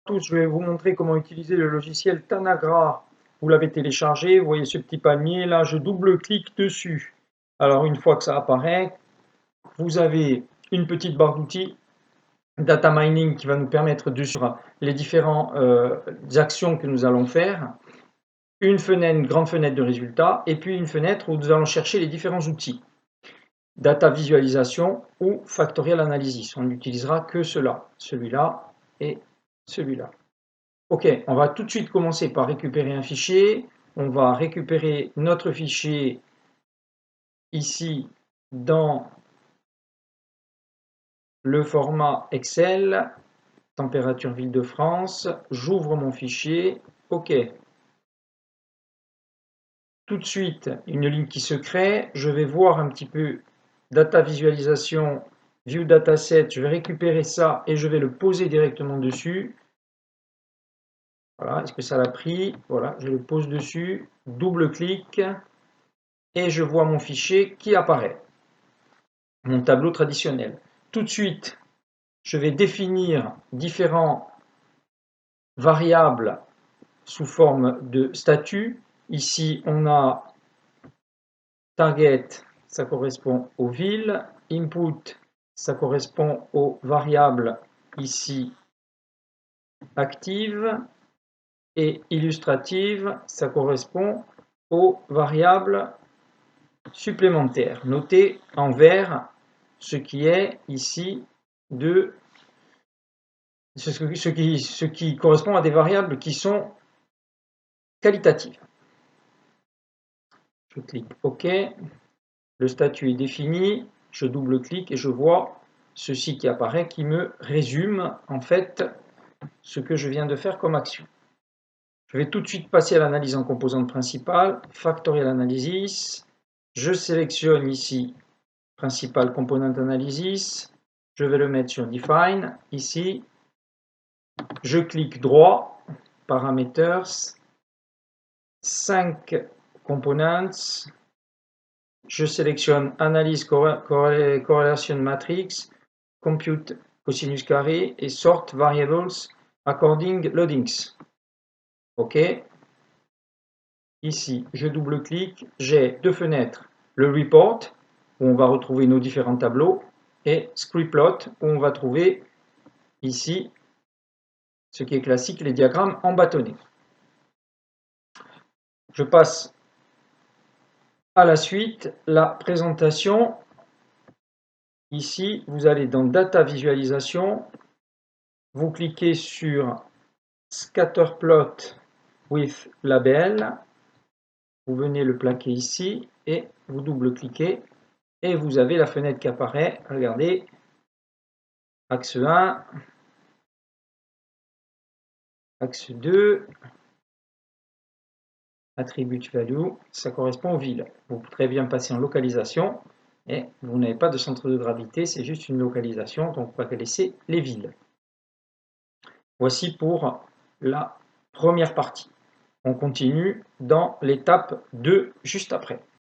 Tous, je vais vous montrer comment utiliser le logiciel Tanagra. Vous l'avez téléchargé, vous voyez ce petit palmier, là je double-clique dessus. Alors une fois que ça apparaît, vous avez une petite barre d'outils Data Mining qui va nous permettre de suivre les différentes actions que nous allons faire. Une fenêtre, une grande fenêtre de résultats, et puis une fenêtre où nous allons chercher les différents outils. Data visualisation ou factorial analysis. On n'utilisera que cela, celui-là et celui-là. Ok, on va tout de suite commencer par récupérer un fichier. On va récupérer notre fichier ici dans le format Excel, température ville de France. J'ouvre mon fichier. Ok. Tout de suite, une ligne qui se crée. Je vais voir un petit peu data visualisation, view dataset. Je vais récupérer ça et je vais le poser directement dessus. Voilà, est-ce que ça l'a pris? Voilà, je le pose dessus, double-clic et je vois mon fichier qui apparaît, mon tableau traditionnel. Tout de suite, je vais définir différents variables sous forme de statut. Ici, on a target, ça correspond aux villes, input, ça correspond aux variables ici actives, et illustrative, ça correspond aux variables supplémentaires. Notez en vert ce qui est ici de ce qui correspond à des variables qui sont qualitatives. Je clique OK. Le statut est défini. Je double-clique et je vois ceci qui apparaît qui me résume en fait ce que je viens de faire comme action. Je vais tout de suite passer à l'analyse en composantes principales, Factorial Analysis. Je sélectionne ici Principal Component Analysis. Je vais le mettre sur Define, ici. Je clique droit, Parameters, 5 Components. Je sélectionne Analyse Correlation Matrix, Compute Cosinus carré et Sort Variables According Loadings. OK. Ici, je double-clique, j'ai deux fenêtres, le report, où on va retrouver nos différents tableaux, et scriptplot, où on va trouver ici, ce qui est classique, les diagrammes en bâtonnet. Je passe à la suite, la présentation. Ici, vous allez dans Data Visualisation, vous cliquez sur Scatterplot with Label, vous venez le plaquer ici, et vous double-cliquez, et vous avez la fenêtre qui apparaît. Regardez, axe 1, axe 2, attribute value, ça correspond aux villes. Vous pouvez très bien passer en localisation, et vous n'avez pas de centre de gravité, c'est juste une localisation, donc on va laisser les villes. Voici pour la première partie. On continue dans l'étape 2 juste après.